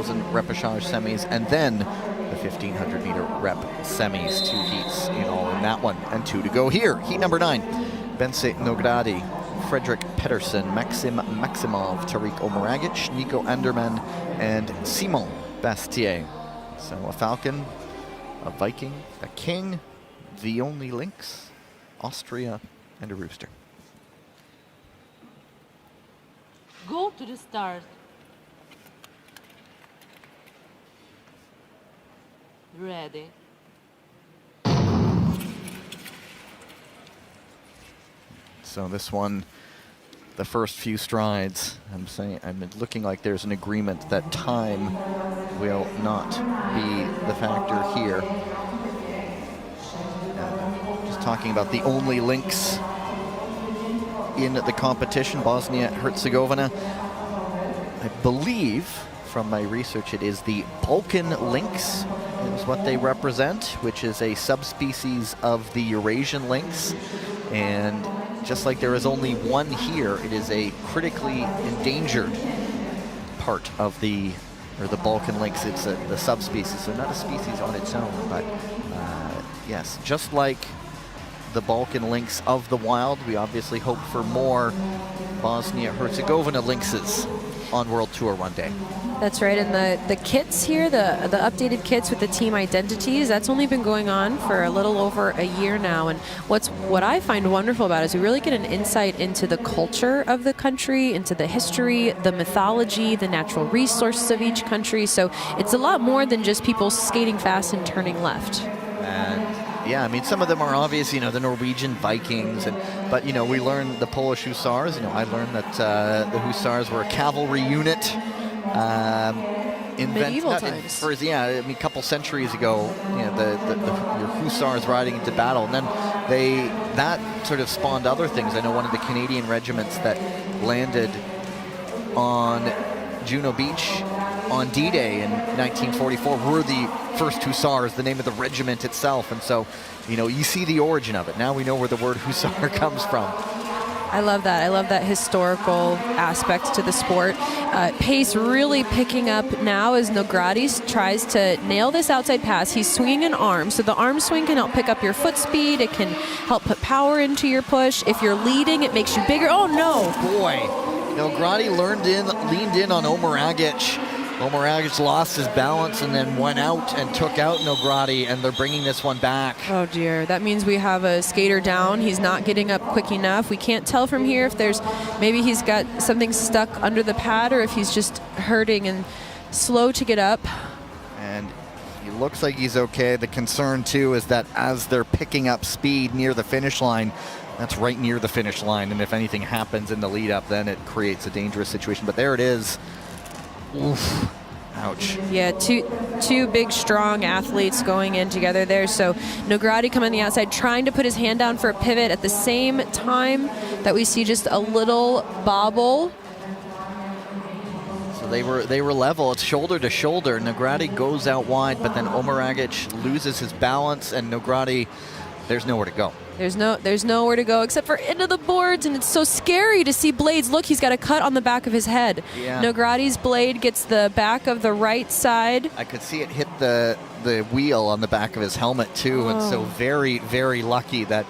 1,000 repechage semis, and then the 1,500 meter rep semis, 2 heats in all in that one, and 2 to go here. Heat number 9, Bence Nogrady, Fredrik Pedersen, Maxim Maximov, Tariq Omeragic, Nico Anderman, and Simon Bastier. So a Falcon, a Viking, a King, the only Lynx, Austria, and a Rooster. Go to the start. Ready. So this one, the first few strides, I'm looking like there's an agreement that time will not be the factor here. Just talking about the only Lynx in the competition, Bosnia-Herzegovina. I believe, from my research, it is the Balkan lynx is what they represent, which is a subspecies of the Eurasian lynx. And just like there is only one here, it is a critically endangered part of the Balkan lynx. It's the subspecies, so not a species on its own, but yes, just like the Balkan lynx of the wild, we obviously hope for more Bosnia-Herzegovina lynxes on World Tour one day. That's right, and the kits here, the updated kits with the team identities, that's only been going on for a little over a year now. And what I find wonderful about it is we really get an insight into the culture of the country, into the history, the mythology, the natural resources of each country. So it's a lot more than just people skating fast and turning left. And yeah, I mean, some of them are obvious, you know, the Norwegian Vikings, but, you know, we learned the Polish Hussars. You know, I learned that the Hussars were a cavalry unit. Medieval times. A couple centuries ago, you know, your Hussars riding into battle, and then that sort of spawned other things. I know one of the Canadian regiments that landed on Juno Beach on D-Day in 1944 were the first Hussars, the name of the regiment itself. And so, you know, you see the origin of it. Now we know where the word Hussar comes from. I love that. I love that historical aspect to the sport. Pace really picking up now as Nogrady tries to nail this outside pass. He's swinging an arm, so the arm swing can help pick up your foot speed. It can help put power into your push. If you're leading, it makes you bigger. Oh no! Boy, Nogrady leaned in on Omeragic. Omeragic lost his balance and then went out and took out Nogrady, and they're bringing this one back. Oh dear, that means we have a skater down. He's not getting up quick enough. We can't tell from here if maybe he's got something stuck under the pad or if he's just hurting and slow to get up. And he looks like he's okay. The concern too is that as they're picking up speed near the finish line, that's right near the finish line, and if anything happens in the lead up, then it creates a dangerous situation. But there it is. Oof. Ouch. Yeah, two big, strong athletes going in together there. So Nogrady coming on the outside, trying to put his hand down for a pivot at the same time that we see just a little bobble. So they were level. It's shoulder to shoulder. Nogrady goes out wide, but then Omeragic loses his balance, and Nogrady, there's nowhere to go. There's nowhere to go except for into the boards, and it's so scary to see blades. Look, he's got a cut on the back of his head. Yeah. Nogrady's blade gets the back of the right side. I could see it hit the wheel on the back of his helmet too, and so very, very lucky that.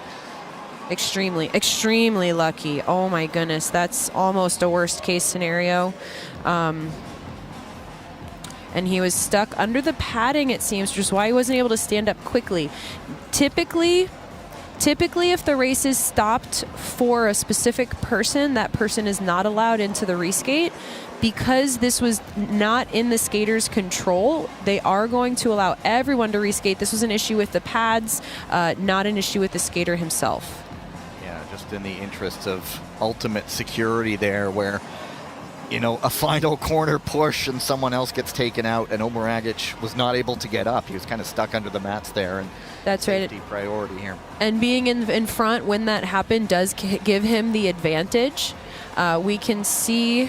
Extremely, extremely lucky. Oh my goodness, that's almost a worst case scenario. And he was stuck under the padding, it seems, which is why he wasn't able to stand up quickly. Typically, if the race is stopped for a specific person, that person is not allowed into the reskate. Because this was not in the skater's control, they are going to allow everyone to reskate. This was an issue with the pads, not an issue with the skater himself. Yeah, just in the interest of ultimate security there, where, you know, a final corner push and someone else gets taken out, and Omeragic was not able to get up. He was kind of stuck under the mats there, and that's right. Safety priority here. And being in front when that happened does give him the advantage. We can see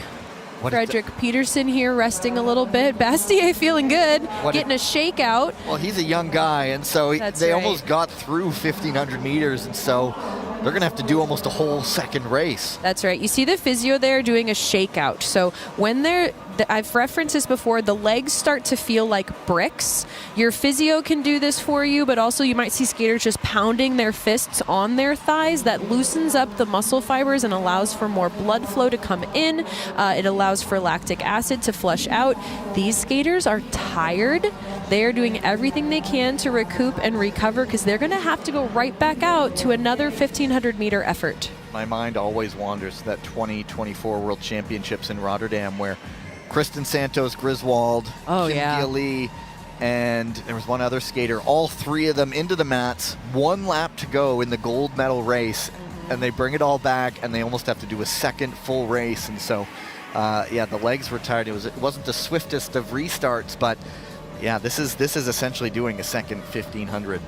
Fredrik Pedersen here resting a little bit. Bastier feeling good, getting a shakeout. Well, he's a young guy, and so they almost got through 1,500 meters, and so they're going to have to do almost a whole second race. That's right. You see the physio there doing a shakeout. So when they're I've referenced this before, the legs start to feel like bricks. Your physio can do this for you, but also you might see skaters just pounding their fists on their thighs. That loosens up the muscle fibers and allows for more blood flow to come in. It allows for lactic acid to flush out. These skaters are tired. They are doing everything they can to recoup and recover because they're going to have to go right back out to another 1,500 meter effort. My mind always wanders to that 2024 World Championships in Rotterdam where Kristen Santos Griswold, Kim Lee, and there was one other skater, all three of them into the mats, 1 lap to go in the gold medal race, and they bring it all back and they almost have to do a second full race. And so, the legs were tired. It wasn't the swiftest of restarts, but yeah, this is essentially doing a second 1,500.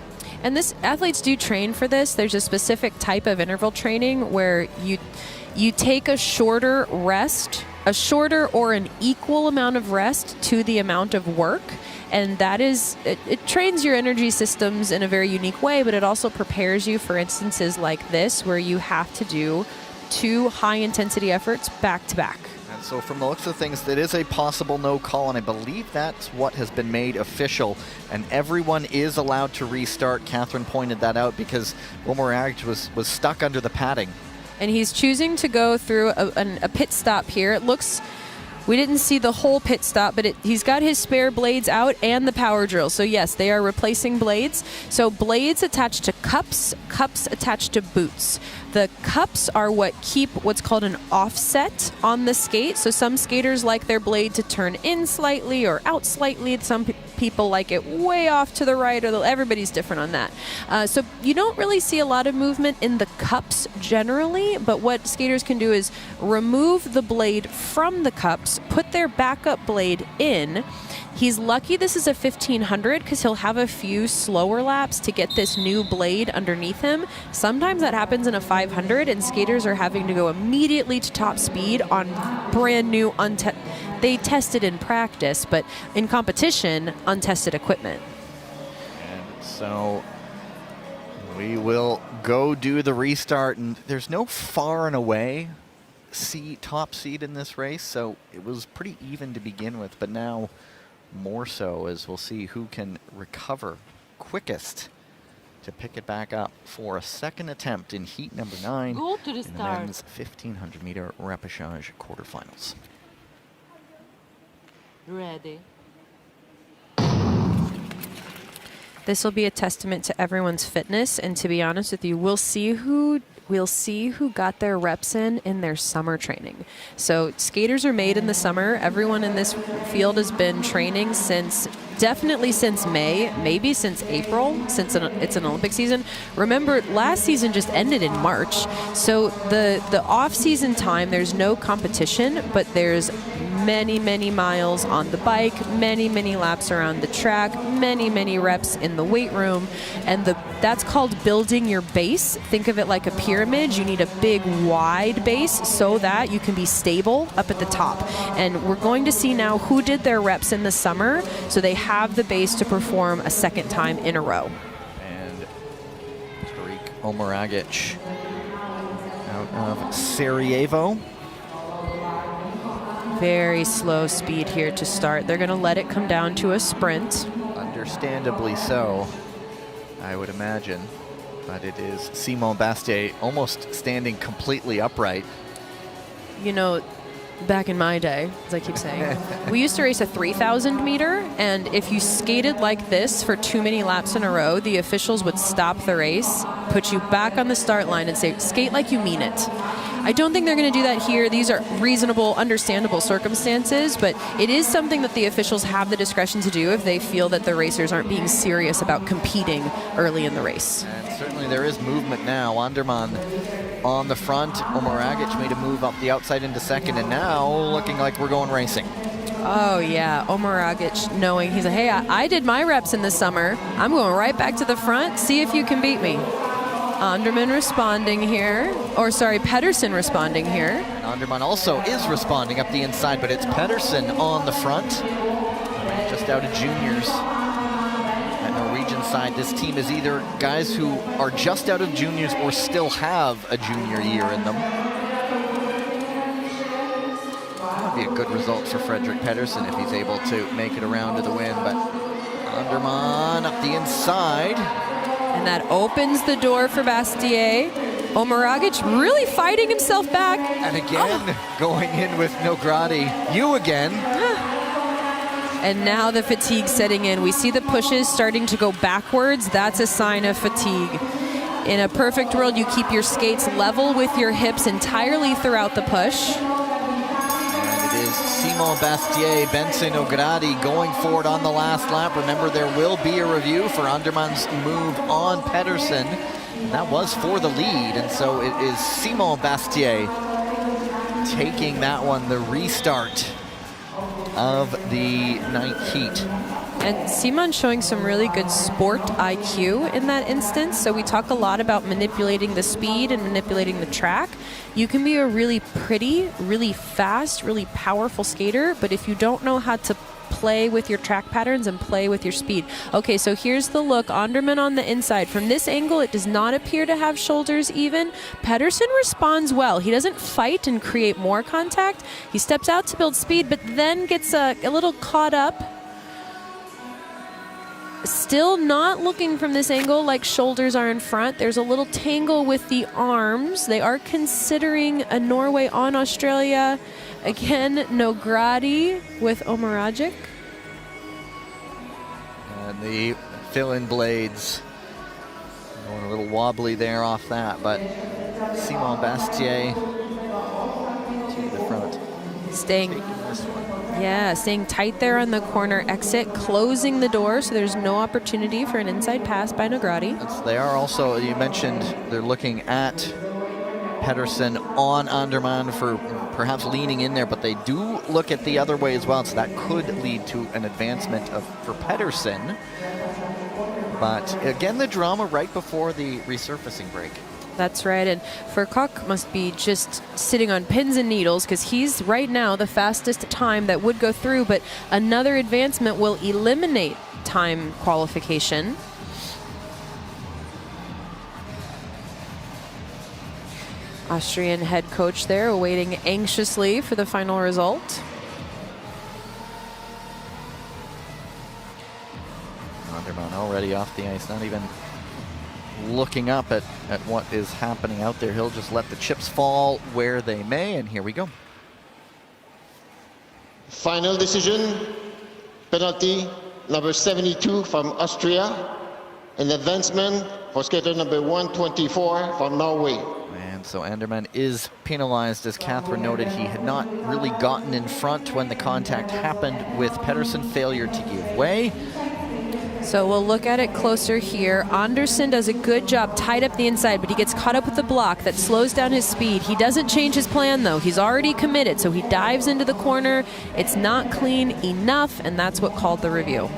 And athletes do train for this. There's a specific type of interval training where you take a shorter rest, a shorter or an equal amount of rest to the amount of work. And that is, it trains your energy systems in a very unique way, but it also prepares you for instances like this where you have to do 2 high intensity efforts back to back. And so from the looks of things, that is a possible no call, and I believe that's what has been made official, and everyone is allowed to restart. Catherine pointed that out because Omorag was stuck under the padding. And he's choosing to go through a pit stop here. It looks, we didn't see the whole pit stop, but he's got his spare blades out and the power drill. So yes, they are replacing blades. So blades attached to cups, cups attached to boots. The cups are what keep what's called an offset on the skate. So some skaters like their blade to turn in slightly or out slightly. Some people like it way off to the right, or everybody's different on that. So you don't really see a lot of movement in the cups generally, but what skaters can do is remove the blade from the cups, put their backup blade in. He's lucky this is a 1,500 because he'll have a few slower laps to get this new blade underneath him. Sometimes that happens in a 500 and skaters are having to go immediately to top speed on brand new, they tested in practice, but in competition, untested equipment. And so we will go do the restart, and there's no far and away top seed in this race, so it was pretty even to begin with, but now more so, as we'll see who can recover quickest to pick it back up for a second attempt in heat number 9 Go to the in start. the men's 1,500 meter repechage quarterfinals. Ready. This will be a testament to everyone's fitness, and to be honest with you, we'll see who got their reps in their summer training. So skaters are made in the summer. Everyone in this field has been training definitely since May, maybe since April, since it's an Olympic season. Remember, last season just ended in March. So the off-season time, there's no competition, but there's many, many miles on the bike, many, many laps around the track, many, many reps in the weight room. And that's called building your base. Think of it like a pyramid. You need a big, wide base so that you can be stable up at the top. And we're going to see now who did their reps in the summer, so they have the base to perform a second time in a row. And Tariq Omeragic out of Sarajevo. Very slow speed here to start. They're going to let it come down to a sprint. Understandably so, I would imagine. But it is Simon Bastier almost standing completely upright. You know, back in my day, as I keep saying, we used to race a 3,000 meter, and if you skated like this for too many laps in a row, the officials would stop the race, put you back on the start line and say, skate like you mean it. I don't think they're going to do that here. These are reasonable, understandable circumstances, but it is something that the officials have the discretion to do if they feel that the racers aren't being serious about competing early in the race. And certainly there is movement now. Anderman on the front. Omeragic made a move up the outside into second, and now looking like we're going racing. Oh, yeah. Omeragic knowing, he's like, hey, I did my reps in the summer. I'm going right back to the front. See if you can beat me. Anderman responding here, or sorry, Pedersen responding here. And Anderman also is responding up the inside, but it's Pedersen on the front. Just out of juniors. At Norwegian side, this team is either guys who are just out of juniors or still have a junior year in them. be a good result for Fredrik Pedersen if he's able to make it around to the win. But Anderman up the inside. And that opens the door for Bastier. Omeragic really fighting himself back. And again, going in with Nogradi. You again. And now the fatigue setting in. We see the pushes starting to go backwards. That's a sign of fatigue. In a perfect world, you keep your skates level with your hips entirely throughout the push. And it is Simon Bastier, Benson Nogradi going forward on the last lap. Remember, there will be a review for Anderman's move on Pedersen. And that was for the lead, and so it is Simon Bastier taking that one, the restart of the ninth heat. And Simon showing some really good sport IQ in that instance. So we talk a lot about manipulating the speed and manipulating the track. You can be a really pretty, really fast, really powerful skater, but if you don't know how to play with your track patterns and play with your speed. Okay, so here's the look. Anderman on the inside. From this angle, it does not appear to have shoulders even. Pedersen responds well. He doesn't fight and create more contact. He steps out to build speed, but then gets a little caught up. Still not looking from this angle like shoulders are in front. There's a little tangle with the arms. They are considering a Norway on Australia. Again, Nogradi with Omeragic. And the fill-in blades going a little wobbly there off that, but Simon Bastier to the front. Staying tight there on the corner exit, closing the door so there's no opportunity for an inside pass by Nogradi. They are also, you mentioned, they're looking at Pedersen on Anderman for perhaps leaning in there, but they do look at the other way as well, so that could lead to an advancement for Pedersen. But again, the drama right before the resurfacing break. That's right, and Furkok must be just sitting on pins and needles because he's right now the fastest time that would go through, but another advancement will eliminate time qualification. Austrian head coach there waiting anxiously for the final result. Anderman already off the ice, not even looking up at what is happening out there. He'll just let the chips fall where they may, and here we go. Final decision, penalty number 72 from Austria, and advancement for skater number 124 from Norway. And so Anderman is penalized. As Catherine noted, he had not really gotten in front when the contact happened with Pedersen, failure to give way. So we'll look at it closer here. Andersen does a good job, tied up the inside, but he gets caught up with the block that slows down his speed. He doesn't change his plan, though. He's already committed, so he dives into the corner. It's not clean enough, and that's what called the review.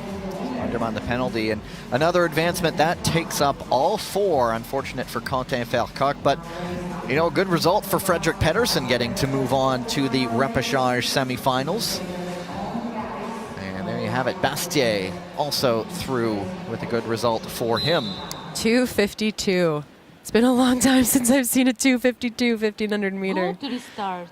Anderman the penalty, and another advancement that takes up all four. Unfortunate for Quentin Furkok, but you know, a good result for Fredrik Pedersen getting to move on to the repechage semifinals. And there you have it. Bastier also through with a good result for him. 2:52. It's been a long time since I've seen a 2:52 1500 meter. Go to the start.